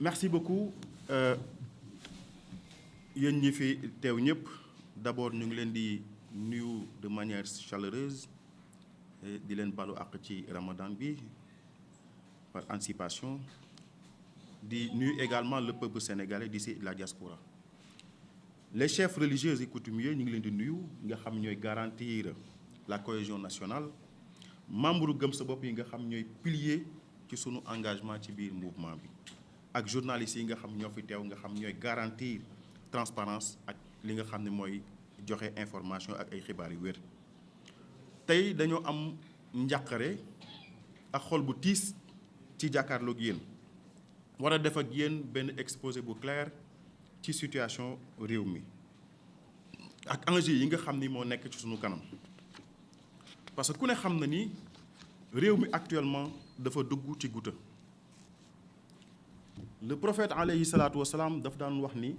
merci beaucoup yéen ñi fi teew ñëpp d'abord ñu ngi leen di nuyu de manière chaleureuse di leen balu àq ci Ramadan bi par anticipation di nuyu également le peuple sénégalais d'ici la diaspora les chefs religieux et coutumiers ñu ngi leen di nuyu nga xam ñooy garantir la cohésion nationale membre gëm sa bopp yi nga xam ñooy pilier ci sunu engagement ci biir mouvement bi ak journalistes yi nga xam ñoo fi teew nga xam ñooy garantir transparence ak li nga xam ne mooy joxe information ak ay xibaar yu wér. tey dañoo am njàqare ak xol bu tiis ci jàkkaarloog yéen war a def ak yéen benn exposé bu clair ci situation réew mi ak enjeu yi nga xam ni moo nekk ci sunu kanam parce que ku ne xam na ni réew mi actuellement dafa dugg ci guta le prophète alayhi salaatu wasalaam daf daan wax ni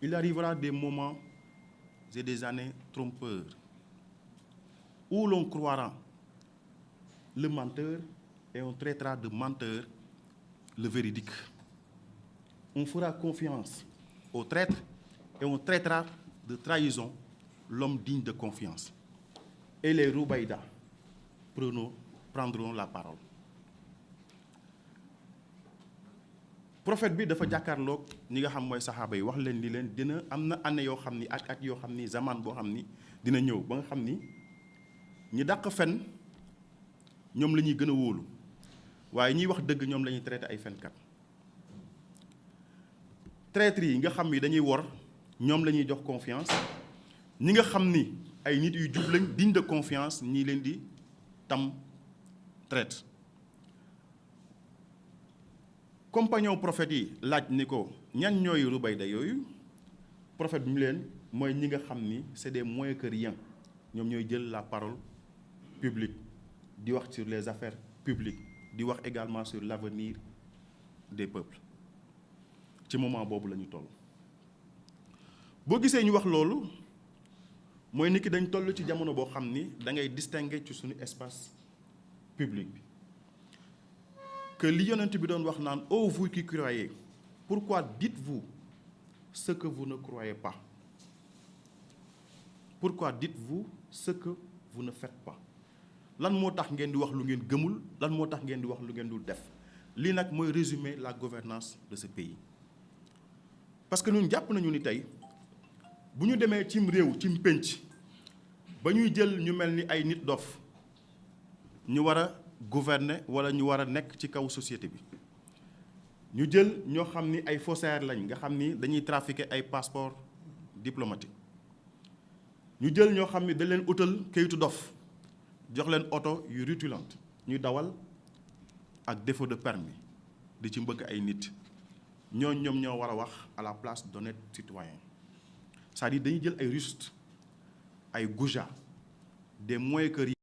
il arrivera des moments et des années trompeurs où l'on croira le menteur et on traitera de menteur le véridique. On fera confiance au traître et on traitera de trahison l'homme digne de confiance. Et les Roubaïda prendront la parole. Prophète bi dafa jàkkaarloog ñi nga xam mooy saxaaba yi wax leen ni leen dina am na année yoo xam ni ak at yoo xam ni zaman boo xam ni dina ñëw ba nga xam ni ñi dàq fen ñoom la ñuy gën a wóolu waaye ñiy wax dëgg ñoom la ñuy traité ay fenkat traître yi nga xam ni dañuy wor ñoom la ñuy jox confiance ñi nga xam ni ay nit yu jub lañ digne de confiance ñii leen di tam traite compagnon prophète yi laaj ni ko ñan ñooy rubayda yooyu prophète bi mu leen mooy ñi nga xam ni c'est des moins que rien ñoom ñooy jël la parole publique di wax sur les affaires publiques di wax également sur l'avenir des peuples ci moment boobu la ñu toll. boo gisee ñu wax loolu mooy nit ki dañ toll ci jamono boo xam ni da ngay distinguer ci suñu espace public bi que li yonent bi doon wax naan ô vous qui croyez pourquoi dites-vous ce que vous ne croyez pas pourquoi dites-vous ce que vous ne faites pas lan moo tax ngeen di wax lu ngeen gëmul lan moo tax ngeen di wax lu ngeen dul def lii nag mooy résumer la gouvernance de ce pays parce que ñun jàpp nañu ni tey bu ñu demee cim réew cim pénc ba ñuy jël ñu mel ni ay nit dof ñu war a gouverner wala ñu war a nekk ci kaw société bi ñu jël ñoo xam ni ay faussaires lañ nga xam ni dañuy trafiquer ay passeport diplomatique ñu jël ñoo xam ni dañ leen utal kayitu dof jox leen oto yu rutilante ñuy dawal ak défaut de permis di ci mbëkk ay nit ñooñ ñoom ñoo war a wax à la place d'honnêtes citoyens c'est-à-dire dañuy jël ay rustes ay goujats des moins que rien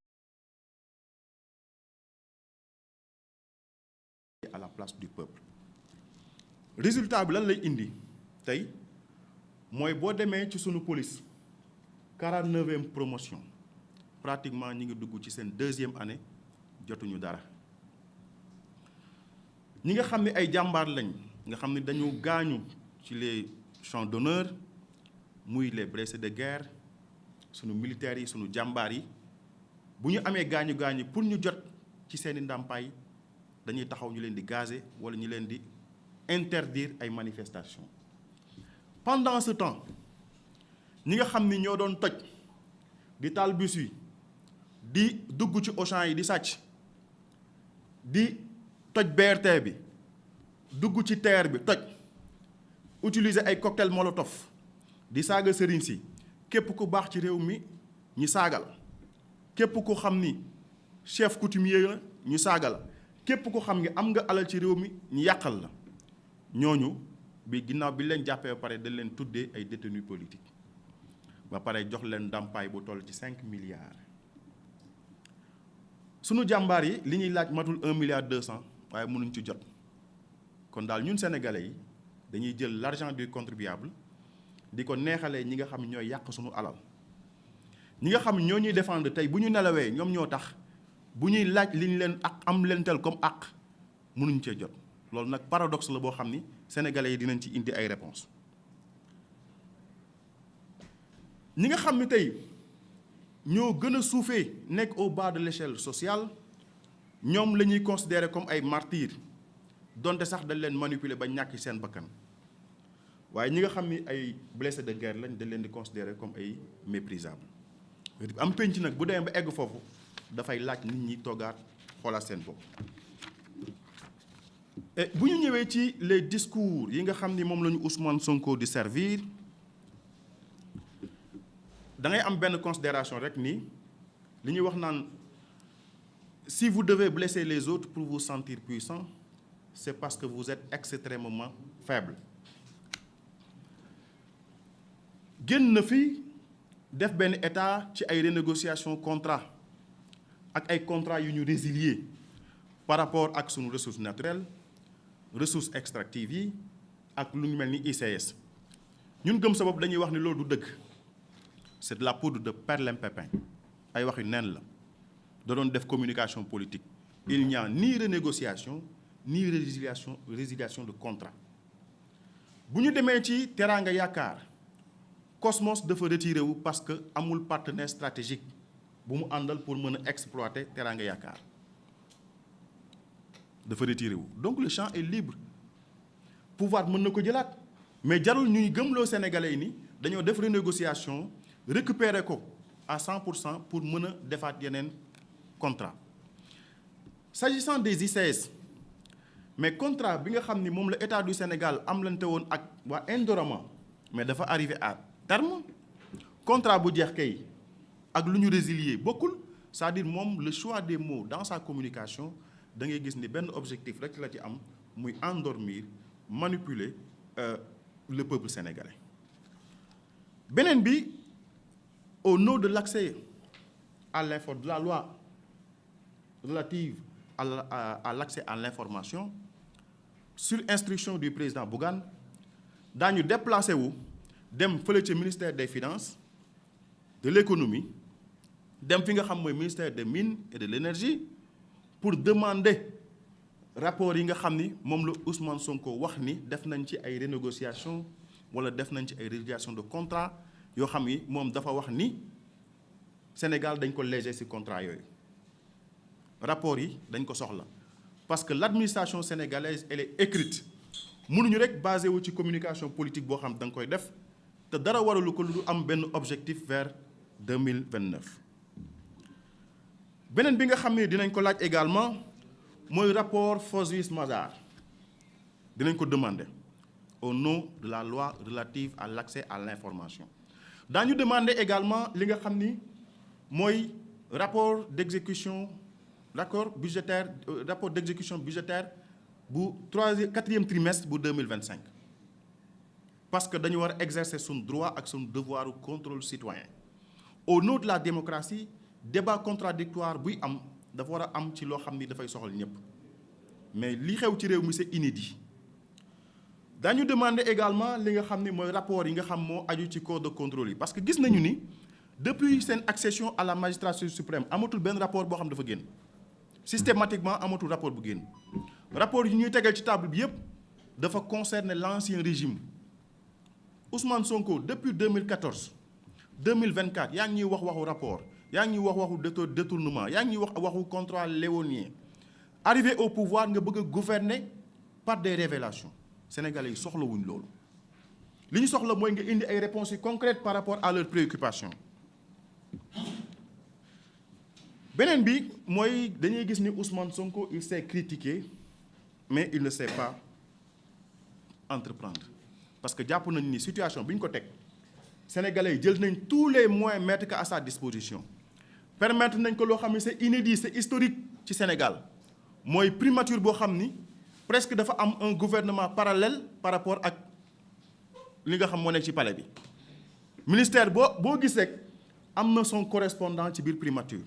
à la place du peuple résultat bi lan lay indi tey mooy boo demee ci sunu police 49e promotion pratiquement ñi ngi dugg ci seen 2e année jotuñu dara ñi nga xam ne ay jàmbaar lañ nga xam ne dañu gaañu ci les champs d'honneur muy les blessés de guerre sunu militaires yi sunu jàmbaar yi bu ñu amee gaañu pour ñu jot ci seeni ndàmpaay dañuy taxaw ñu leen di gazer wala ñu leen di interdire ay manifestations pendant ce temps ñi nga xam ni ñoo doon toj di taal bus yi di dugg ci Auchan yi di sàcc di toj BRT bi dugg ci TER bi toj utiliser ay cocktail molotov di saaga sëriñ si képp ku baax ci réew mi ñu saaga la képp ku xam ni chef coutumier la ñu saaga la képp ku xam ni am nga alal ci réew mi ñu yàqal la ñooñu bi ginnaaw bi leen jàppee ba pare dañ leen tuddee ay détenus politiques ba pare jox leen ndàmpaay bu toll ci 5 milliards sunu jàmbaar yi li ñuy laaj matul 1 milliard 200 waaye mënuñ ci jot kon daal ñun sénégalais yi dañuy jël l'argent du contribuable di ko neexalee ñi nga xam ñooy yàq sunu alal ñi nga xam ñoo ñuy défendre tey bu ñu nelawee ñoom ñoo tax bu ñuy laaj li ñu leen ak am leen tel comme ak mënuñ cee jot loolu nag paradoxe la boo xam ni sénégalais yi dinañ ci indi ay réponses ñi nga xam ni tey ñoo gën a suufee nekk au bas de l'échelle sociale ñoom la ñuy considérer comme ay martyrs donte sax dañ leen manipuler ba ñàkk seen bakkan waaye ñi nga xam ni ay blessés de guerre lañ dañ leen di considérer comme ay méprisables am penc nag bu demee ba egg foofu dafay laaj nit ñi toogaat xoolaat seen bopp. bu ñu ñëwee ci les discours yi nga xam ni moom la ñu Ousmane Sonko di servir da ngay am benn considération rek ni li ñuy wax naan si vous devez blesser les autres pour vous sentir puissant c'est parce que vous êtes extrêmement faible. génn na fi def benn état ci ay renégociation contrat ak ay contrat yu ñu résilier par rapport ak sunu ressources naturelles ressources extractives yi ak lu ñu mel ni ICS ñun gëm sa bopp dañuy wax ni loolu du dëgg c'est de la poudre de perlimpinpin ay waxi neen la da doon def communication politique il n'y a ni renégociation ni résiliation de contrat. bu ñu demee ci Teranga Yaakaar Cosmos dafa retiré wu parce que amul partenaire stratégique bu mu àndal pour mën a exploiter Teranga Yaakaar dafa retiré wu donc le champ est libre pouvoir mën na ko jëlaat mais jarul ñuy gëmloo Sénégalais yi ni dañoo def renégociation récupérer ko à 100% pour mën a defaat yeneen contrat. S'agissant des ICS mais contrat bi nga xam ni moom la état du Sénégal am lante woon ak waa Indorama mais dafa arrivé à terme contrat bu jeex kay ak lu ñu résilier bokkul c'est-à-dire moom le choix des mots dans sa communication da ngay gis ni benn objectif rek la ci am muy endormir manipuler le peuple sénégalais. beneen bi au nom de l'accès à de la loi relative à l'accès à l'information sur instruction du président Bougane daañu déplacé wu dem fële ci ministère des finances de l'économie dem fi nga xam mooy ministère des mines et de l'énergie pour demander rapport yi nga xam ni moom la Ousmane Sonko wax ni def nañ ci ay renégociation wala def nañ ci ay résiliation de contrat yoo xam ni moom dafa wax ni Sénégal dañ ko léger ci contrat yooyu rapport yi dañ ko soxla parce que l'administration sénégalaise elle est écrite mënuñu rek basé wu ci communication politique boo xam da nga koy def te dara waralu ko lu am benn objectif vers 2029. beneen bi nga xam ne dinañ ko laaj également mooy rapport Forsyth Mazars dinañ ko demander au nom de la loi relative à l'accès à l'information. daañu demander également li nga xam ni mooy rapport d'exécution rapport d'exécution budgétaire bu 4e trimestre bu 2025 parce que dañu war a exercer suñu droit ak suñu devoir de contrôle citoyen. au nom de la démocratie débat contradictoire buy am dafa war a am ci loo xam ni dafay soxal ñëpp mais li xew ci réew mi c'est inédit. dañu demander également li nga xam ni mooy rapport yi nga xam moo aju ci corps de contrôle yi parce que gis nañu ni depuis seen accession à la magistrature suprême amatul benn rapport boo xam dafa génn systématiquement amatul rapport bu génn rapport yi ñuy tegal ci table bi yépp dafa concerner l'ancien régime. Ousmane Sonko depuis 2014 2024 yaa ngi ñuy wax waxu rapport yaa ngi ñuy wax waxu détournement yaa ngi ñuy wax waxu contrat léonien arrivé au pouvoir nga bëgg a gouverner par des révélations sénégalais yi soxlawuñ loolu li ñu soxla mooy nga indi ay réponses concrètes par rapport à leurs préoccupations. beneen bi mooy dañuy gis ni Ousmane Sonko il sait critiquer mais il ne sait pas entreprendre parce que jàpp nañ ni situation bi ñu ko teg sénégalais yi jël nañ tous les moyens mettre que à sa disposition permettre nañ ko loo xam ne c'est inédit c'est historique ci Sénégal mooy primature boo xam ni presque dafa am un gouvernement parallèle par rapport ak li nga xam moo nekk ci palais bi ministère boo gis rek am na son correspondant ci biir primature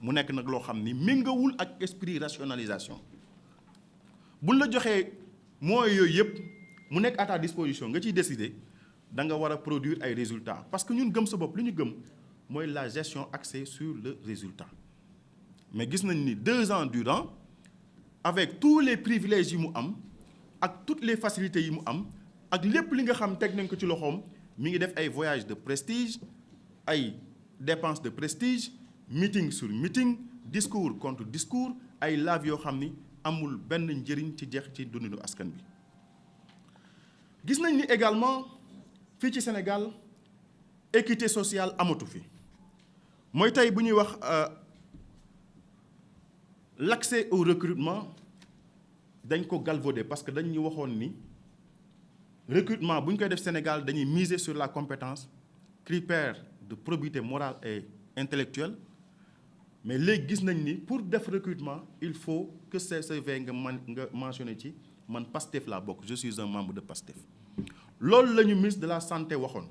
mu nekk nag loo xam ni méngawul ak esprit rationalisation buñ la joxee moyens yooyu yëpp mu nekk à ta disposition nga ciy décider da nga war a produire ay résultats parce que ñun gëm sa bopp li ñu gëm mooy la gestion axée sur le résultat mais gis nañ ni 2 ans durant avec tous les privilèges yi mu am ak toutes les facilités yi mu am ak lépp li nga xam teg nañ ko ci loxoom mi ngi def ay voyages de prestige ay dépenses de prestige meeting sur meeting discours contre discours ay live yoo xam ni amul benn njëriñ ci jeex ci dundinu askan bi. gis nañ ni également fii ci Sénégal équité sociale amatu fi mooy tey bu ñuy wax l'accès au recrutement dañ ko galvaudé parce que dañ ñu waxoon ni recrutement bu ñu koy def Sénégal dañuy miser sur la compétence critère de probité morale et intellectuelle mais léegi gis nañ ni pour def recrutement il faut que CV nga mentionné ci man PASTEF laa bokk je suis un membre de PASTEF loolu la ñu ministre de la santé waxoon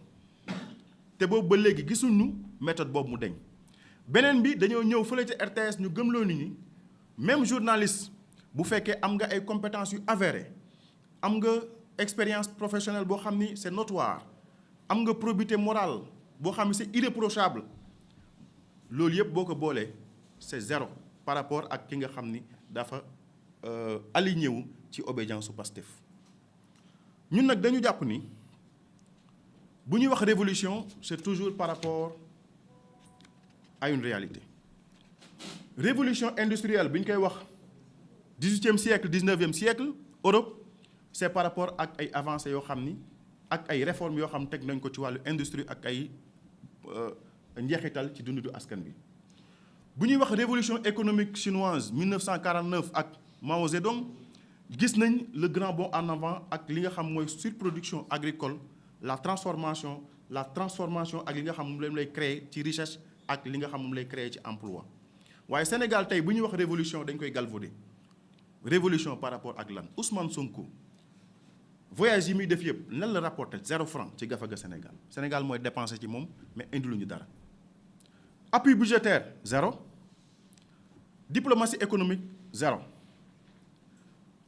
te boobu ba léegi gisuñu méthode boobu mu deñ beneen bi dañoo ñëw fële ci RTS ñu gëmloo nit ñi même journaliste bu fekkee am nga ay compétences yu avérées am nga expérience professionnelle boo xam ni c'est notoire am nga probité morale boo xam ni c'est irréprochable loolu yëpp boo ko boolee c'est zéro par rapport ak ki nga xam ni dafa aligné wu ci obédience su Pastef ñun nag dañu jàpp ni bu ñuy wax révolution c'est toujours par rapport à une réalité révolution industrielle bi ñu koy wax 18e siècle 19e siècle Europe c'est par rapport ak ay avancées yoo xam ni ak ay réformes yoo xam teg nañ ko ci wàllu industrie ak ay njeexital ci dundu askan bi bu ñuy wax révolution économique chinoise 1949 ak Mao Zedong gis nañ le grand bond en avant ak li nga xam mooy surproduction agricole la transformation ak li nga xam moom lay créer ci richesse ak li nga xam moom lay créer ci emploi waaye Sénégal tey bu ñuy wax révolution dañ koy galvauder révolution par rapport ak lan Ousmane Sonko voyage yi muy def yëpp lan la rapporté 0 franc ci gafaga Sénégal mooy dépensé ci moom mais indiluñu dara appui budgétaire 0 diplomatie économique 0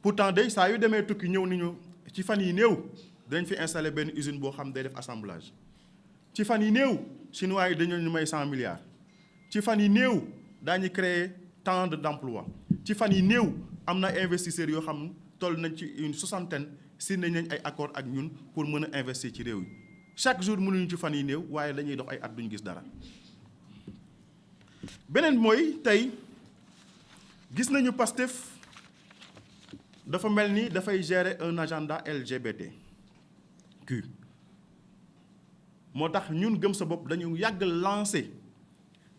pourtant day saa yu demee tukki ñëw nañu ci fan yi néew dañ fi installé benn usine boo xam day def assemblage ci fan yi néew chinois yi dañu ñu may 100 milliards ci fan yi néew daañu créer tant d'emplois ci fan yi néew am na investisseurs yoo xam toll nañ ci une 60aine signé nañ ay accord ak ñun pour mën a investir ci réew yi chaque jour mënuñu ci fan yi néew waaye dañuy dox ay at duñu gis dara beneen mooy tey gis nañu Pastef dafa mel ni dafay gérer un agenda LGBTQ moo tax ñun gëm sa bopp dañu yàgg lancer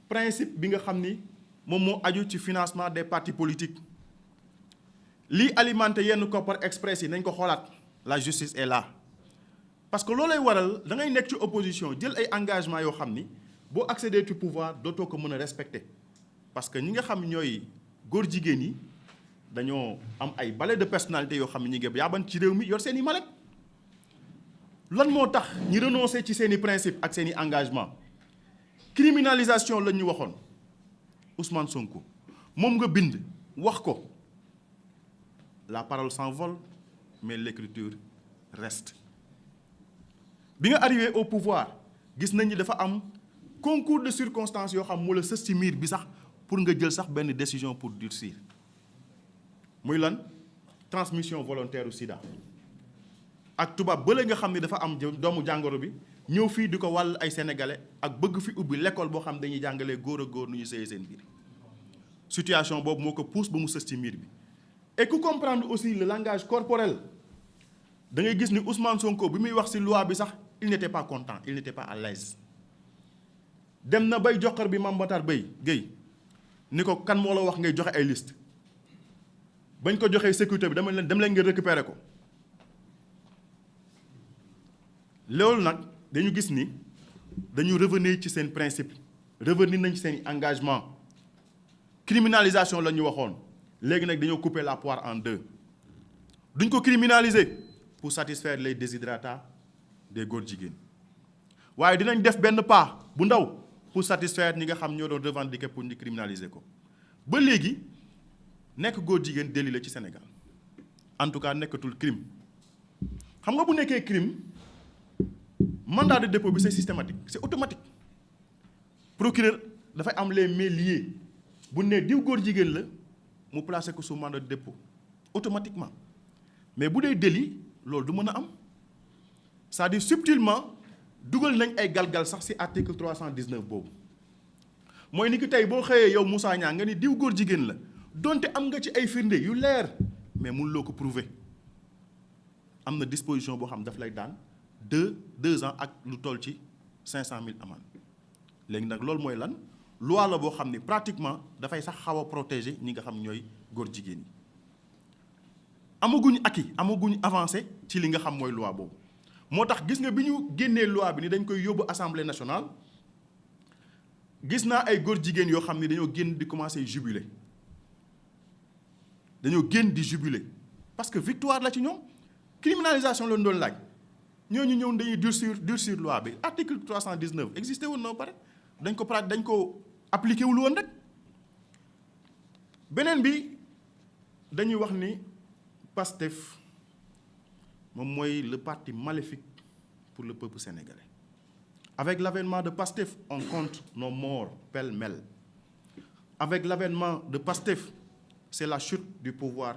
principe bi nga xam ni moom moo aju ci financement des partis politiques lii alimenté yenn Kopar Express yi nañ ko xoolaat la justice est là parce que loolay waral da ngay nekk ci opposition jël ay engagement yoo xam ni boo accéder ci pouvoir dootoo ko mën a respecter parce que ñi nga xam ñooy góor jigéen yi dañoo am ay balai de personnalité yoo xam ne ñi ngi yaaban ci réew mi yor seen i malek lan moo tax ñi renoncer ci seen i principe ak seen i engagement criminalisation lañ ñu waxoon Ousmane Sonko moom nga bind wax ko la parole s'envole mais l'écriture reste bi nga arrivé au pouvoir gis nañ ni dafa am concours de circonstances yoo xam moo la sës ci miir bi sax pour nga jël sax benn décision pour durcir muy lan transmission volontaire u sida ak tubaab bële nga xam ne dafa am doomu jàngoro bi ñëw fii di ko wàll ay sénégalais ak bëgg fi ubbi l'école boo xam dañuy jàngalee góor a góor nu ñu sëyee seen biir situation boobu moo ko pousse ba mu sës ci miir bi et ku comprendre aussi le langage corporel da ngay gis ni Ousmane Sonko bi muy wax ci loi bi sax il n'était pas content il n'était pas à l'aise dem na bay joxar bi Mame Matar Gueye ni ko kan moo la wax ngay joxe ay liste bañ ko joxee sécurité bi dem leen ngeen récupérer ko loolu nag dañu gis ni dañu revenir ci seen principe revenir nañ ci seen engagement criminalisation la ñu waxoon léegi nag dañoo couper la poire en deux duñ ko criminaliser pour satisfaire les desiderata des góor jigéen waaye dinañ def benn pas bu ndaw pour satisfaire ñi nga xam ñoo doon revendiquer pour ñu criminaliser ko ba léegi nekk góor jigéen délit la ci Sénégal en tout cas nekkatul crime xam nga bu nekkee crime mandat de dépôt bi c'est systématique c'est automatique procureur dafay am les mains liées bu ne diw góor jigéen la mu placer ko sous mandat de dépôt automatiquement mais bu dee délit loolu du mën a am c'est-à-dire subtilement dugal nañ ay galgal sax ci article 319 boobu mooy ni ki tey boo xëyee yow Moussa Niang nga ni diw góor jigéen la donte am nga ci ay firnde yu leer mais mënuloo ko prouver am na disposition boo xam daf lay daan 2 ans ak lu toll ci 500 000 amende léegi nag loolu mooy lan loi la boo xam ne pratiquement dafay sax xaw a protéger ñi nga xam ñooy góor jigéen yi amaguñ avancé ci li nga xam mooy loi boobu moo tax gis nga bi ñu génnee loi bi ni dañ koy yóbbu assemblée nationale gis naa ay góor jigéen yoo xam ne dañoo génn di commencer jubiler parce que victoire la ci ñoom criminalisation lañ doon laaj ñooñu ñëw dañuy durcir loi bi article 319 existé woon na ba pare dañ ko appliqué wul woon rek beneen bi dañuy wax ni PASTEF moom mooy le parti maléfique pour le peuple sénégalais avec l'avènement de PASTEF on compte nos morts pêle-mêle avec l'avènement de PASTEF c'est la chute du pouvoir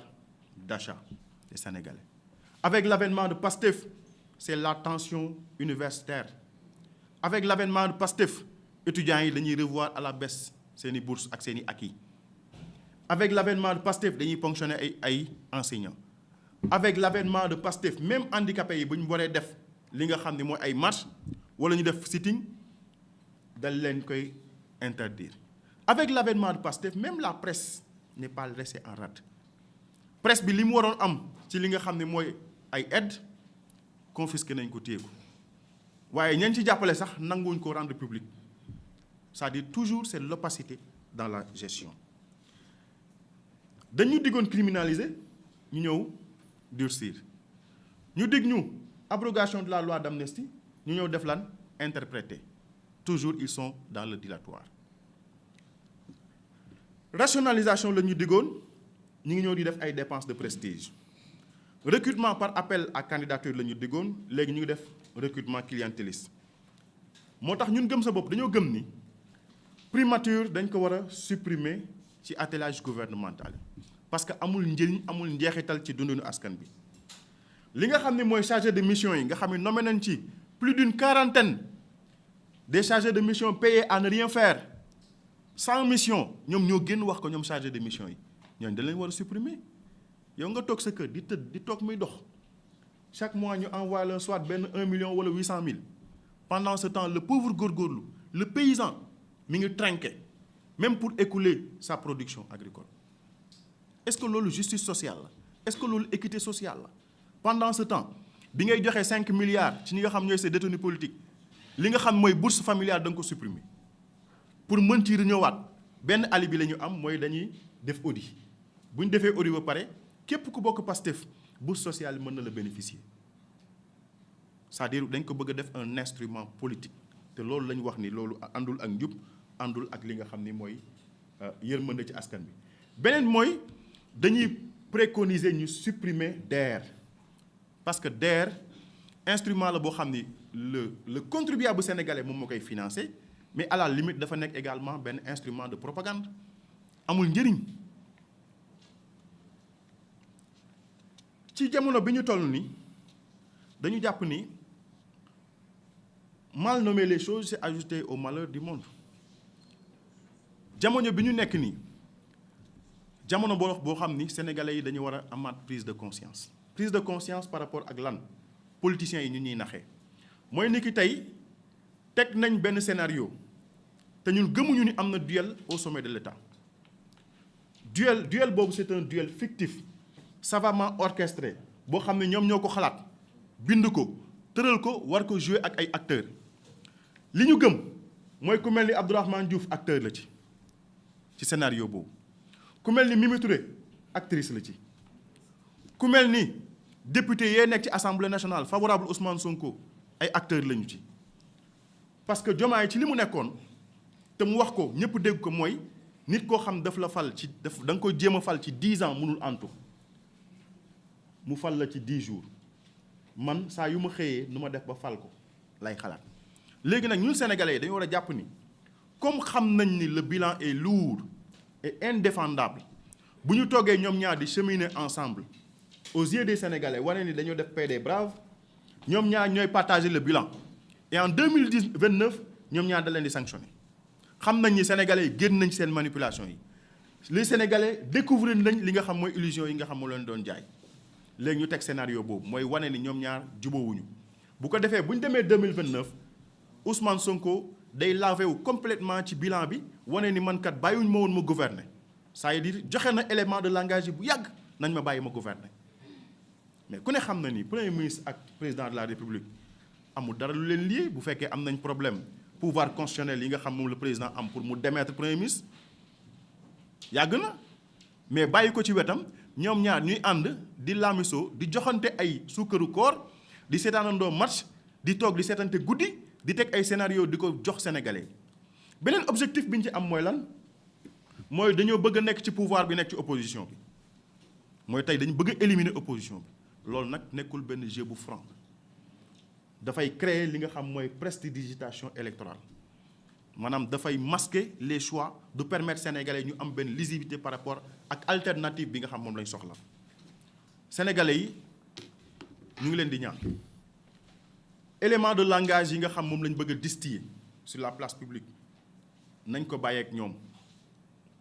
d'achat des Sénégalais avec l'avènement de PASTEF c'est la tension universitaire avec l'avènement de PASTEF étudiants yi dañuy revoir à la baisse seeni bourses ak seeni acquis avec l'avènement de PASTEF dañuy ponctionner ay enseignants avec l'avènement de PASTEF même handicapés yi bu ñu waree def li nga xam ne mooy ay marche wala ñu def sitting dal leen koy interdire avec l'avènement de PASTEF même la presse n'est pas restée en rade presse bi li mu waroon am ci li nga xam ne mooy ay aide confisqué nañ ko téye ko waaye ñeen ci jàppale sax nanguwuñ ko rendre public c'est-à-dire toujours c'est l'opacité dans la gestion dañu diggoon criminaliser ñu ñëw durcir ñu dig ñu abrogation de la loi d'amnistie ñu ñëw def lan interpréter toujours ils sont dans le dilatoire rationalisation la ñu diggoon ñu ngi ñëw di def ay dépenses de prestige recrutement par appel à candidature la ñu diggoon léegi ñu ngi def recrutement clientéliste moo tax ñun gëm sa bopp dañoo gëm ni primature dañ ko war a supprimer ci attelage gouvernemental parce que amul njëriñ amul njeexital ci dundinu askan bi li nga xam ne mooy chargé de mission yi nga xam ne nommé nañ ci plus d'une quarantaine des chargés de mission payés à ne rien faire sans mission ñoom ñoo génn wax ko ñoom chargé de mission yi ñooñu dañ leen war a supprimer yow nga toog sa kër di tëdd di toog muy dox chaque mois ñu envoie la soit benn 1 million wala 800 000 pendant ce temps le pauvre góorgóorlu le paysan mi ngi trinqué même pour écouler sa production agricole est-ce que loolu justice sociale la est-ce que loolu équité sociale la pendant ce temps bi ngay joxe 5 milliards ci ñi nga xam ñooy ces détenus politiques li nga xam mooy bourse familiale da nga ko supprimer pour mën ci ñëwaat benn alibi la ñu am mooy dañuy def audit bu ñu defee audit ba pare képp ku bokk Pastef bourse sociale mën na la bénéficier c'est-à-dire dañ ko bëgg a def un instrument politique te loolu la ñu wax ni loolu àndul ak njub àndul ak li nga xam ni mooy yërmande ci askan bi beneen mooy dañuy préconiser ñu supprimer DER parce que DER instrument la boo xam ni le contribuable sénégalais moom moo koy financer mais à la limite dafa nekk également benn instrument de propagande amul njëriñ ci jamono bi ñu toll ni dañu jàpp ni mal nommer les choses c'est ajouter au malheur du monde jamono bi ñu nekk nii jamono boo xam ni sénégalais yi dañu war a amaat prise de conscience par rapport ak lan politiciens yi ñu ñuy naxee mooy ni ki tey teg nañ benn scénario te ñun gëmuñu ni am na duel au sommet de l'État duel boobu c'est un duel fictif savamment orchestré boo xam ne ñoom ñoo ko xalaat bind ko tëral ko war ko jouer ak ay acteurs li ñu gëm mooy ku mel ni Abdourahmane Diouf acteur la ci scénario boobu ku mel ni Mimi Touré actrice la ci ku mel ni député yee nekk ci assemblée nationale favorable Ousmane Sonko ay acteurs lañu ci parce que Diomaye ci li mu nekkoon te mu wax ko ñëpp dégg ko mooy nit koo xam daf la fal ci da nga koy jéem a fal ci 10 ans mënul antu mu fal la ci 10 jours man saa yu ma xëyee nu ma def ba fal ko lay xalaat léegi nag ñun sénégalais yi dañu war a jàpp ni comme xam nañ ni le bilan est lourd et indéfendable bu ñu toogee ñoom ñaar di cheminer ensemble aux yeux des Sénégalais wane ni dañoo def paix des braves ñoom ñaar ñooy partager le bilan et en 2029 ñoom ñaar da leen di sanctionner xam nañ ni Sénégalais yi génn nañ seen manipulation yi les Sénégalais découvrir nañ li nga xam mooy illusion yi nga xam moo leen doon jaay léegi ñu teg scénario boobu mooy wane ni ñoom ñaar jubóowuñu bu ko defee bu ñu demee 2029 Ousmane Sonko day lavé wu complètement ci bilan bi wane ni man kat bàyyiwuñ ma woon ma gouverner c'est-à-dire joxe na élément de langage yi bu yàgg nañ ma bàyyi ma gouverner mais ku ne xam na ni premier ministre ak président de la république amul dara lu leen lié bu fekkee am nañ problème pouvoir constitutionnel yi nga xam moom le président am pour mu démettre premier ministre yàgg na mais bàyyi ko ci wetam ñoom ñaar ñuy ànd di laamisoo di joxante ay suukaru koor di seetaanandoo match di toog di seetante guddi di teg ay scénario di ko jox sénégalais beneen objectif bi ñu ci am mooy lan mooy dañoo bëgg a nekk ci pouvoir bi nekk ci opposition bi mooy tey dañu bëgg a éliminer opposition bi loolu nag nekkul benn jeu bu franc dafay créer li nga xam mooy prestidigitation électorale maanaam dafay masquer les choix du permettre sénégalais ñu am benn lisibilité par rapport ak alternative bi nga xam moom lañ soxla sénégalais yi ñu ngi leen di ñaan élément de langage yi nga xam moom lañ bëgg a distiller sur la place publique nañ ko bàyyeek ñoom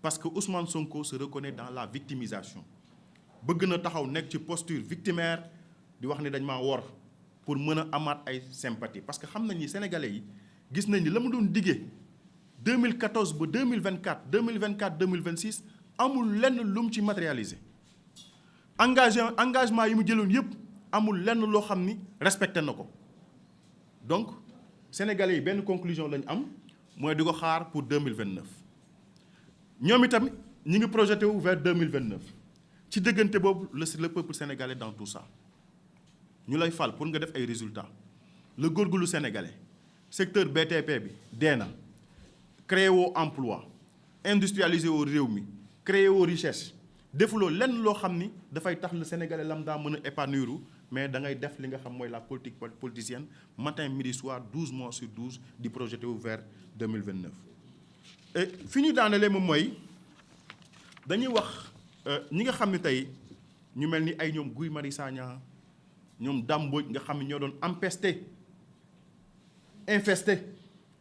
parce que Ousmane Sonko se reconnaît dans la victimisation bëgg na taxaw nekk ci posture victimaire di wax ni dañ maa wor pour mën a amaat ay sympathie parce que xam nañ ni sénégalais yi gis nañ ni la mu doon diggee 2014 ba 2024 2024 2026 amul lenn lu mu ci matérialisé engagement yi mu jëloon yëpp amul lenn loo xam ni respecté na ko donc sénégalais yi benn conclusion lañ am mooy di ko xaar pour 2029 ñoom itam ñi ngi projeté wu vers 2029 ci dëggante boobu le peuple sénégalais dans tout ça ñu lay fal pour nga def ay résultats le góorgóorlu sénégalais secteur BTP bi dee na créé woo emploi industrialisé woo réew mi créé woo richesse defuloo lenn loo xam ni dafay tax le sénégalais lambda mën a épanouir mais da ngay def li nga xam mooy la politique politicienne matin midi soir 12 mois sur 12 di projeté wu vers 2029. et fi ñu daanelee moom mooy dañuy wax ñi nga xam ne tey ñu mel ni ay ñoom Guy Marius Sagna ñoom Dame Mbodj nga xam ne ñoo doon infesté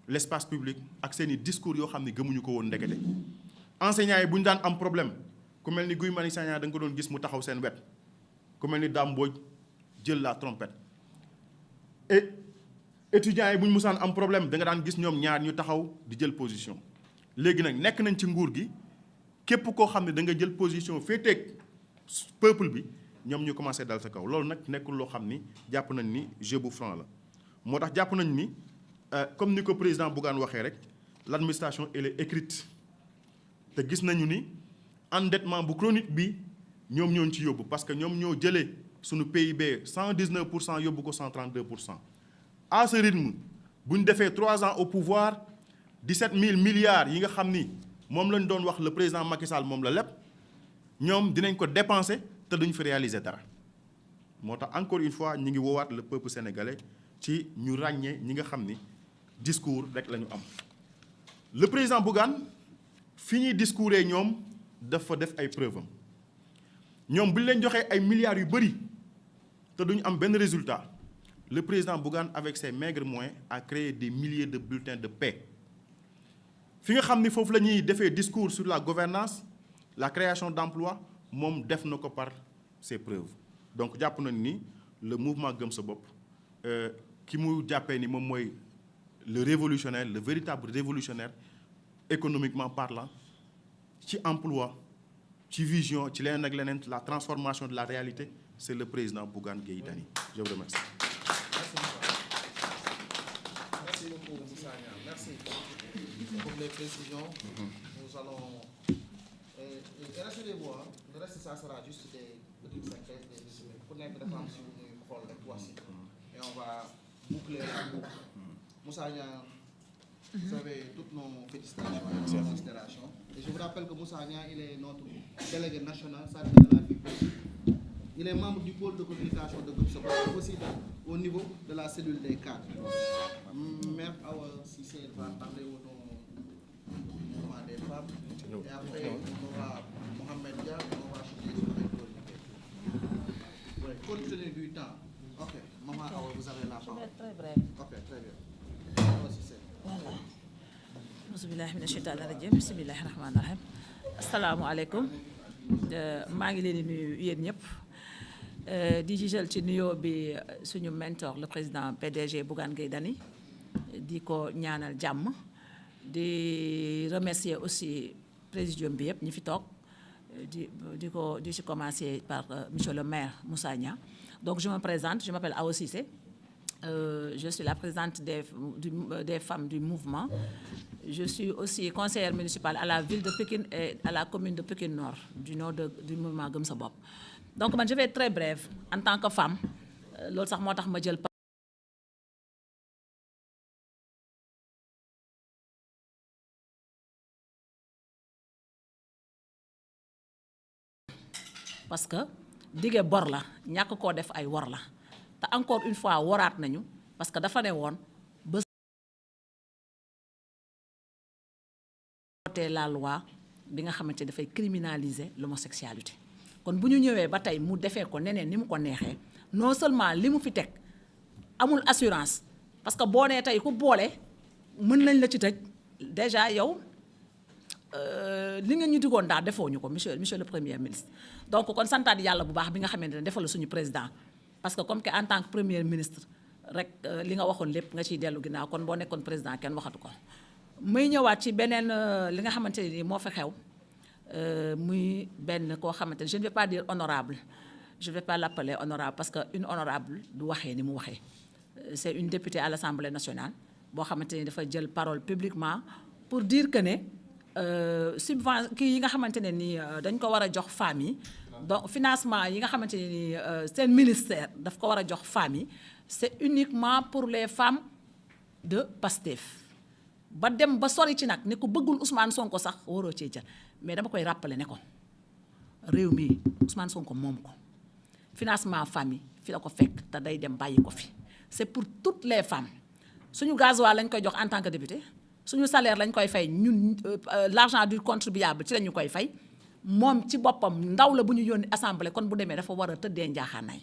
l'espace public ak seen i discours yoo xam ne gëmuñu ko woon ndekete enseignants yi bu ñu daan am problème ku mel ni Guy Marius Sagna da nga ko doon gis mu taxaw seen wet ku mel ni Dame Mbodj jël la trompette et étudiants yi bu ñu musaan am problème da nga daan gis ñoom ñaar ñu taxaw di jël position léegi nag nekk nañ ci nguur gi képp koo xam ne da nga jël position féeteeg peuple bi ñoom ñu commencé dal sa kaw loolu nag nekkul loo xam ni jàpp nañ ni jeu bu franc la moo tax jàpp nañ ni comme ni ko président Bougane waxee rek l'administration elle est écrite te gis nañu ni endettement bu chronique bi ñoom ñoo ci yóbbu parce que ñoom ñoo jëlee suñu PIB 119% yóbbu ko 132%. à ce rythme bu ñu defee 3 ans au pouvoir 17 000 milliards yi nga xam ni moom lañ doon wax le président Macky Sall moom la lépp ñoom dinañ ko dépenser te duñ fi réaliser dara moo tax encore une fois ñi ngi woowaat le peuple sénégalais ci ñu ràññee ñi nga xam ni discours rek la ñu am. le président Bougane fi ñuy discouré ñoom dafa def ay preuves am ñoom bu ñu leen joxee ay milliards yu bëri te duñu am benn résultat le président Bougane avec ses maigres moyens a créé des milliers de bulletins de paix. fi nga xam ni foofu la ñuy defee discours sur la gouvernance la création d'emplois moom def na ko par ses preuves donc jàpp nañ ni le mouvement Gëm Sa Bopp ki mu jàppee ni moom mooy le révolutionnaire le véritable révolutionnaire économiquement parlant ci emploi ci vision ci leneen ak leneen la transformation de la réalité c'est le président Bougane Gueye Dany je vous remercie. Merci beaucoup Moussa Niang. Merci pour les précisions. Nous allons et rassurez-vous, le reste ça sera juste des petites synthèses des résumés ku nekk dafa am si lu ñuy xool rek wax si et on va boucler la boucle. Moussa Niang, vous avez toutes nos félicitations et nos considérations. Et je vous rappelle que Moussa Niang, il est notre délégué national chargé de la vie politique. Il est membre du pôle de communication de Gëm Sa Bopp, aussi au niveau de la cellule des cadres. Mère Awa Cissé va parler au nom des femmes. Et après, on aura Mohamed Dia, on va changer sur les compte tenu du temps. Ok, Maman Awa, vous avez la parole. Très bref. Ok, très bien. Awa Cissé. Voilà. Bismillahi mina shaytaani rajim. Bismillahi rahmaani rahim. Asalaamaaleykum. maa ngi leen di nuyu yéen ñëpp. di jiital ci nuyoo bi suñu mentor le président PDG Bougane Gueye Dany di ko ñaanal jàmm. di remercier aussi présidium bi yëpp ñi fi toog di ci commencer par monsieur le maire Moussa Niang. Donc je me présente, je m'appelle Awa Cissé. Je suis la présidente des femmes du mouvement. Je suis aussi conseillère municipale à la ville de Pékin et à la commune de Pékin Nord, du mouvement Gëm Sa Bopp. Donc man je vais être très brève en tant que femme. Loolu sax moo tax ma jël parce que dige bor la ñàkk koo def ay wor la te encore une fois woraat nañu parce que dafa ne woon ba voté la loi bi nga xamante ne dafay criminaliser l'homosexualité. Kon bu ñu ñëwee ba tey mu defee ko neneen ni mu ko neexee non seulement li mu fi teg amul assurance parce que boo nee tey ku boole mën nañ la ci tëj déjà yow li nga ñu digoon daal defoo ñu ko monsieur le premier ministre. Donc kon santaat yàlla bu baax bi nga xamante ne defal la suñu président parce que comme que en tant que premier ministre rek li nga waxoon lépp nga ciy dellu ginnaaw kon boo nekkoon président kenn waxatu ko. muy ñëwaat ci beneen li nga xamante ne nii moo fi xew muy benn koo xamante ne je ne vais pas dire honorable je ne vais pas l'appeler honorable parce que une honorable du waxee ni mu waxee. C'est une députée à l'Assemblée nationale boo xamante ni dafa jël parole publiquement pour dire que ne subvention kii yi nga xamante ne ni dañ ko war a jox femmes yi donc financement yi nga xamante ne ni seen ministère daf ko war a jox femmes yi c'est uniquement pour les femmes de Pastef ba dem ba sori ci nag ne ko bëggul Ousmane Sonko sax waroo cee jël mais dama koy rappeler ne ko réew mi Ousmane Sonko moom ko financement femmes yi fi la ko fekk te day dem bàyyi ko fi c'est pour toutes les femmes suñu gasoil lañ koy jox en tant que député suñu salaire lañ koy fay ñun l'argent du contribuable ci lañu koy fay moom ci boppam ndaw la bu ñu yónni assemblée kon bu demee dafa war a tëddee njaaxaanaay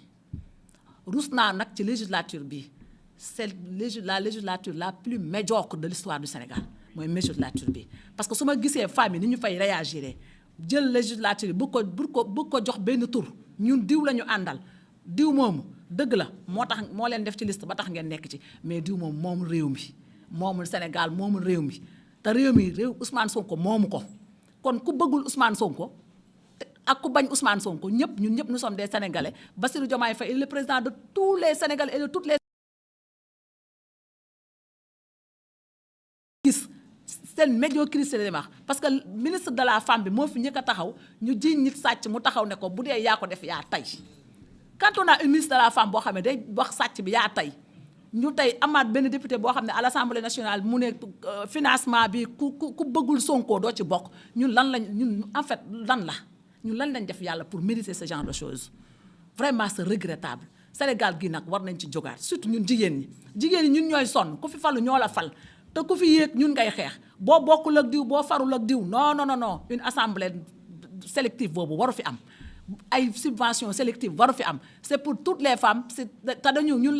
rus naa nag ci législature bi c'est la législature la plus médiocre de l'histoire du Sénégal mooy législature bi parce que su ma gisee femmes yi ni ñu fay réagir jël législature yi bu ko jox benn tur ñun diw la ñu àndal diw moomu dëgg la moo leen def ci liste ba tax ngeen nekk ci mais diw moom moomul réew mi moomul Sénégal moomul réew mi te réew Ousmane Sonko moomu ko kon ku bëggul Ousmane Sonko ak ku bañ Ousmane Sonko ñun ñëpp nous sommes des Sénégalais. Bassirou Diomaye Faye est le président de tous les Sénégalais et de toutes les gis seen médiocrité la wax parce que ministre de la femme bi moo fi njëkk a taxaw ñu jiiñ nit sàcc mu taxaw ne ko bu dee yaa ko def yaa tey quand on a une ministre de la femme boo xam ne day wax sàcc bi yaa tey ñu tey amaat benn député boo xam ne à l'Assemblée nationale mu ne financement bi ku bëggul Sonko doo ci bokk ñun en fait lan lañ def yàlla pour mériter ce genre de choses vraiment c'est regrettable. Sénégal gi nag war nañ ci jógaat surtout ñun jigéen ñi ñun ñooy sonn ku fi falu ñoo la fal te ku fi yéeg ñun ngay xeex boo bokkul ak diw boo farul ak diw non une assemblée sélective boobu waru fi am ay subvention sélective waru fi am c'est pour toutes les femmes te dañu ñun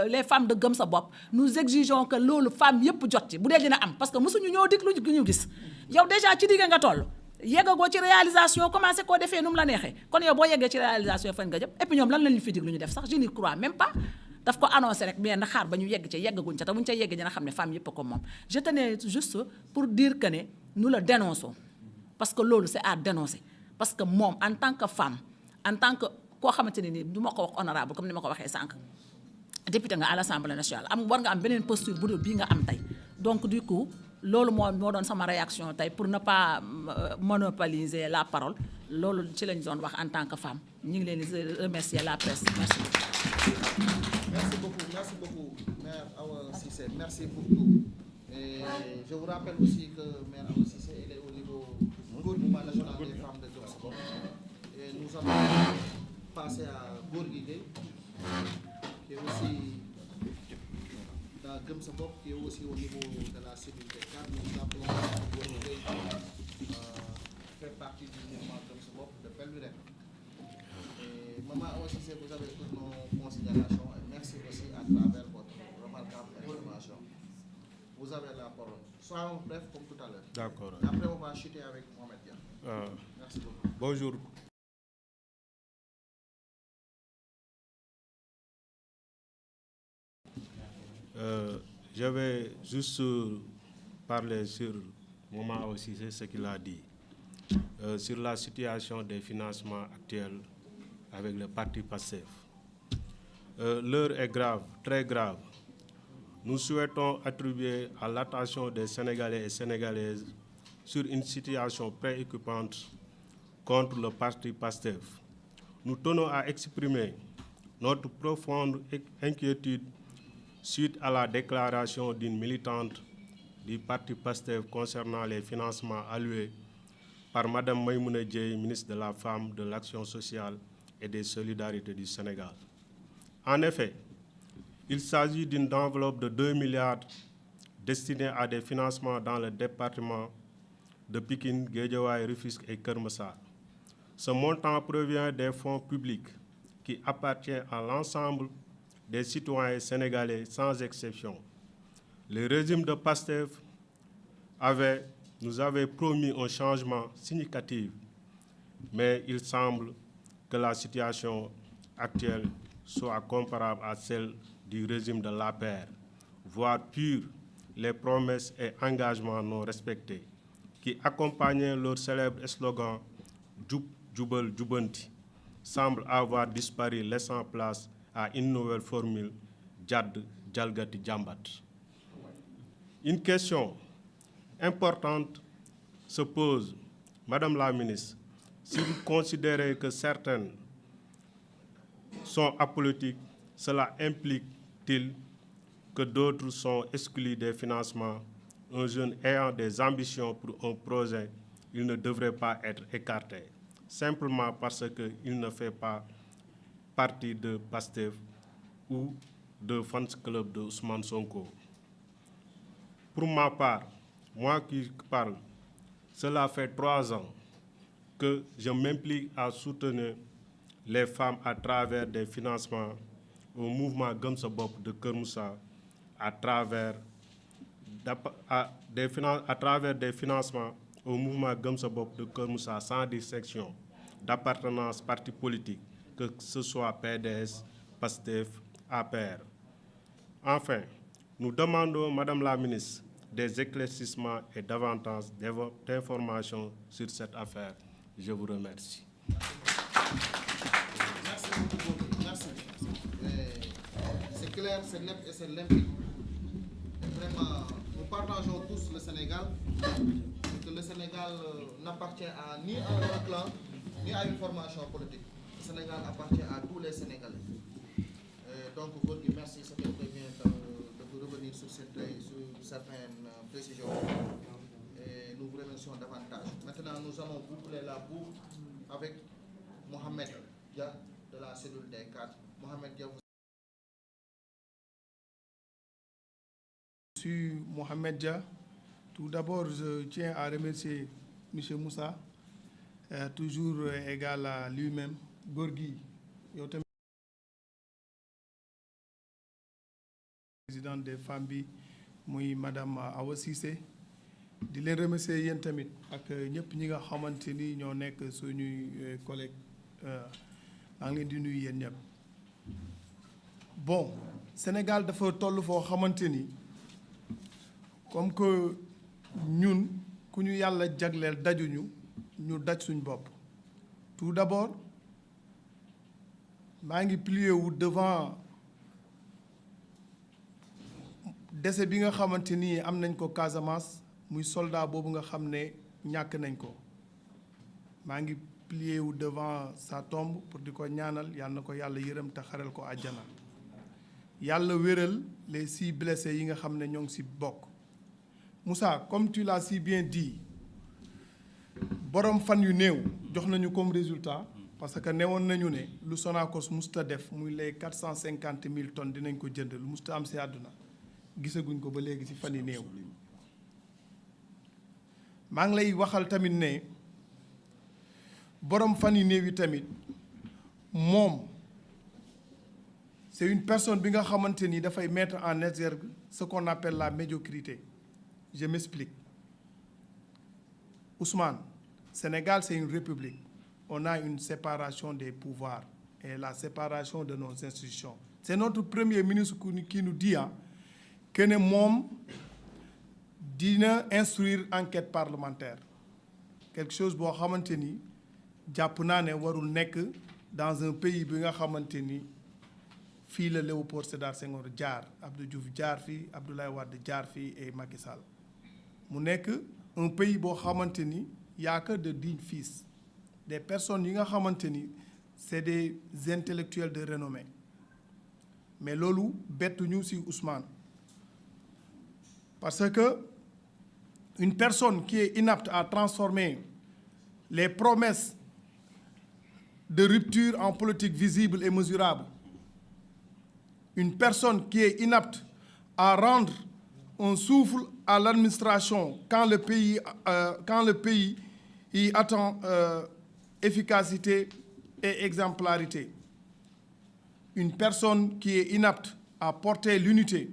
les femmes de Gëm Sa Bopp nous exigeons que loolu femmes yëpp jot ci bu dee dina am parce que mosuñu ñoo dig lu ñu gis yow déjà ci digg nga toll yeggagoo ci réalisation commencé koo defee nu mu la neexee kon yow boo yeggee ci réalisation fan nga jëm et puis ñoom lan lañu fi dig lu ñu def sax je n'y crois même pas daf ko annoncé rek bien na xaar ba ñu yegg ca yeggaguñ ca te bu ñu ca yeggee dina xam ne femmes yëpp ko moom je tenais juste pour dire que ne nous le dénonçons parce que loolu c'est à dénoncer parce que moom en tant que femme en tant que koo xamante ne ni du ma ko wax honorable comme ni ma ko waxee sànq député nga à l'Assemblée nationale war nga am beneen posture bu dul bii nga am tey donc du coup loolu moo doon sama réaction tey pour ne pas monopoliser la parole loolu ci lañ doon wax en tant que femme ñu ngi leen di remercier la presse merci. Merci beaucoup, Maire Awa Cissé. Merci pour tout. Et je vous rappelle aussi que Maire Awa Cissé, elle est au niveau du mouvement national des femmes de Gëm Sa Bopp. Et nous allons passer à Gorgui Gueye, qui est aussi dans Gëm Sa Bopp, qui est aussi au niveau de la cellule des cadres. Nous appelons Gorgui Gueye, fait partie du mouvement Gëm Sa Bopp de Belleville. Et Maman aussi, vous avez toutes nos considérations et merci aussi à travers votre remarquable information. Vous avez la parole. Soyons brefs comme tout à l'heure. D'accord. Après, on va chuter avec Mohamed Dia. Merci beaucoup. Bonjour. Je vais juste parler sur Maman aussi, c'est ce qu'il a dit, sur la situation des financements actuels avec le parti PASTEF. L'heure est grave, très grave. Nous souhaitons attribuer à l'attention des Sénégalais et Sénégalaises sur une situation préoccupante contre le parti PASTEF. Nous tenons à exprimer notre profonde inquiétude suite à la déclaration d'une militante du parti PASTEF concernant les financements alloués par Mme Maïmouna Dièye, ministre de la Femme, de l'Action sociale et des Solidarités du Sénégal. En effet, il s'agit d'une enveloppe de 2 milliards destinée à des financements dans le département de Pikine, Guédiawaye, Rufisque et Keur Massar. Ce montant provient des fonds publics qui appartiennent à l'ensemble des citoyens sénégalais sans exception. Le régime de PASTEF nous avait promis un changement significatif, mais il semble que la situation actuelle soit comparable à celle du régime de l'APR, voire pire, les promesses et engagements non respectés, qui accompagnaient leur célèbre slogan « Djub, Djubal, Djubanti » semblent avoir disparu, laissant place à une nouvelle formule « Djad, Djalgati, Djambat ». Une question importante se pose, Madame la ministre, si vous considérez que certaines sont apolitiques, cela implique-t-il que d'autres sont exclus des financements? Un jeune ayant des ambitions pour un projet, il ne devrait pas être écarté, simplement parce qu'il ne fait pas partie de PASTEF ou de fans club de Ousmane Sonko. Pour ma part, moi qui parle, cela fait 3 ans que je m'implique à soutenir les femmes à travers des financements au mouvement Gëm Sa Bopp de Keur Moussa, à travers des financements au mouvement Gëm Sa Bopp de Keur Moussa sans distinction d'appartenance parti politique, que ce soit PDS, PASTEF, APR. Enfin, nous demandons, Madame la ministre, des éclaircissements et davantage d'informations sur cette affaire. Je vous remercie. Merci beaucoup. Merci. C'est clair, c'est net et c'est limpide. Vraiment, nous partageons tous le Sénégal. Que le Sénégal n'appartient ni à un clan, ni à une formation politique. Le Sénégal appartient à tous les Sénégalais. Donc, merci, c'était très bien de vous revenir sur certaines précisions. Et nous vous remercions davantage. Maintenant, nous allons boucler la boucle avec Mohamed Dia de la cellule des cadres. Mohamed Dia, Je suis Mohamed Dia. Tout d'abord, je tiens à remercier M. Moussa, toujours égal à lui-même, Gorgui, président des femmes bi muy madame Awa Cissé di leen remercier yéen tamit ak ñëpp ñi nga xamante ni ñoo nekk suñuy collègue maa ngi leen di nuyu yéen ñëpp. Bon, Sénégal dafa toll foo xamante ni comme que ñun ku ñu yàlla jagleel dajuñu ñu daj suñ bopp. Tout d'abord maa ngi plié wu devant décès bi nga xamante ni am nañ ko Casamance muy soldat boobu nga xam ne ñàkk nañ ko. maa ngi plié wu devant sa tombe pour di ko ñaanal yàlla na ko yàlla yërëm te xaral ko àjjana. yàlla wéral les 6 blessés yi nga xam ne ñoo ngi si bokk. Moussa, comme tu l'as si bien dit, borom fan yu néew jox nañu comme résultat parce que newoon nañu ne lu Sonacos musta def muy les 450 000 tonnes dinañ ko jënd lu musta am si àdduna gisaguñ ko ba léegi si fan yu néew. maa ngi lay waxal tamit ne borom fan yu néew yi tamit moom c'est une personne bi nga xamante ni dafay mettre en exergue ce qu'on appelle la médiocrité. Je m'explique. Ousmane, Sénégal c'est une république. On a une séparation des pouvoirs et la séparation de nos institutions. C'est notre premier ministre qui nous dit que ne moom dina instruire enquête parlementaire. Quelque chose boo xamante ni jàpp naa ne warul nekk dans un pays bi nga xamante ni fii la Léopold Sédar Senghor jaar, Abdou Diouf jaar fii, Abdoulaye Wade jaar fii et Macky Sall. Mu nekk un pays boo xamante ni y a que de dignes fils, des personnes yi nga xamante ni c'est des intellectuels de renommée. Mais loolu bettuñu ci Ousmane parce que une personne qui est inapte à transformer les promesses de rupture en politique visible et mesurable, une personne qui est inapte à rendre un souffle à l'administration quand le pays y attend efficacité et exemplarité, une personne qui est inapte à porter l'unité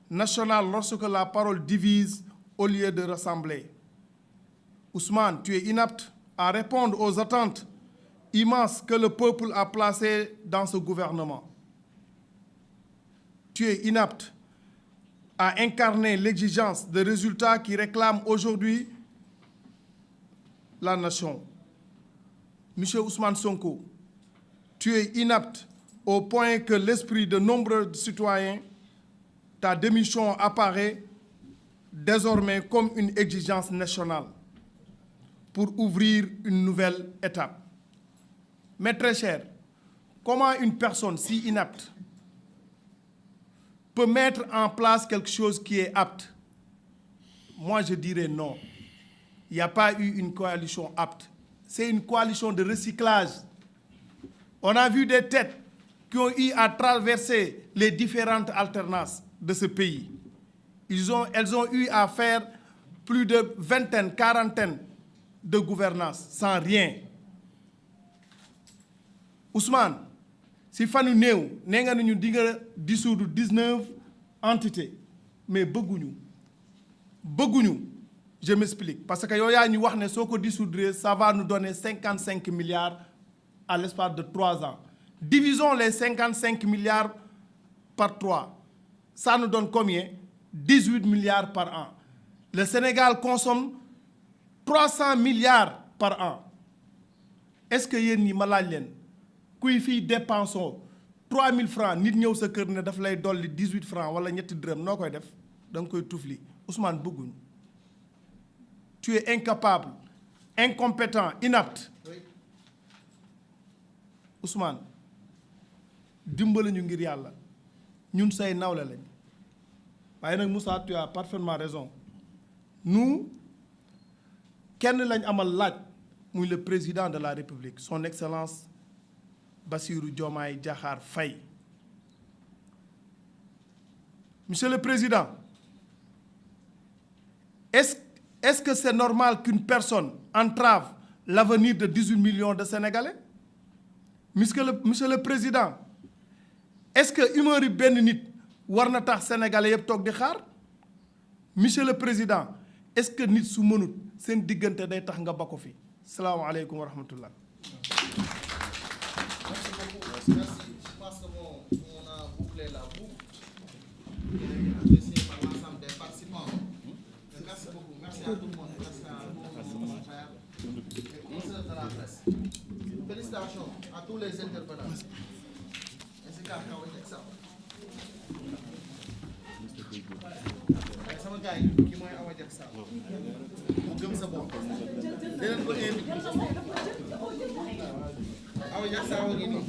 nationale lorsque la parole divise au lieu de rassembler. Ousmane, tu es inapte à répondre aux attentes immenses que le peuple a placées dans ce gouvernement. Tu es inapte à incarner l'exigence de résultats qui réclament aujourd'hui la nation. Monsieur Ousmane Sonko, tu es inapte au point que l'esprit de nombreux citoyens, ta démission apparaît désormais comme une exigence nationale pour ouvrir une nouvelle étape. Mais très cher, comment une personne si inapte peut mettre en place quelque chose qui est apte? Moi, je dirais non. Il n'y a pas eu une coalition apte. C'est une coalition de recyclage. On a vu des têtes qui ont eu à traverser les différentes alternances de ce pays. Elles ont eu à faire plus de vingtaine, quarantaine de gouvernances sans rien. Ousmane, si fanu néew nee nga nañu di nga dissoudre 19 entités mais bëgguñu je m'explique parce que yow yaa ñu wax ne soo ko dissoudre ça va nous donner 55 milliards à l'espace de 3 ans. Divisons les 55 milliards par 3. Ça nous donne combien? 18 milliards par an. Le Sénégal consomme 300 milliards par an. Est-ce que yéen ñi ma laaj leen kuy fii dépensons 3000 francs nit ñëw sa kër ne daf lay dolli 18 francs wala ñetti dërëm noo koy def da nga koy tufli. Ousmane bëgguñu. Tu es incapable, incompétent, inapte. Ousmane dimbali ñu ngir yàlla ñun say nawle lañ waaye nag Moussa tu as parfaitement raison. Nous kenn lañ amal laaj muy le président de la République son excellence Bassirou Diomaye Diakhar Faye. Monsieur le Président, est-ce que c'est normal qu'une personne entrave l'avenir de 18 millions de Sénégalais? Monsieur le Président, est-ce que humeur yi benn nit war na tax Sénégalais yëpp toog di xaar? Monsieur le Président, est-ce que nit su mënut seen diggante day tax nga ba ko fi? Salaamaaleykum wa rahmatullah. Merci. Je pense qu'on a bouclé la boucle. Apprécié par l'ensemble des participants. Merci beaucoup. Merci à tout le monde. Merci à nos frères et consoeurs de la presse. Félicitations à tous les intervenants. Ainsi qu'à Kawa Diaksha. Sama gars yi ki mooy Awa Diaksha. Mu gëm sa bopp. Deneen ko invité. Awa Diaksha wa ngi nii.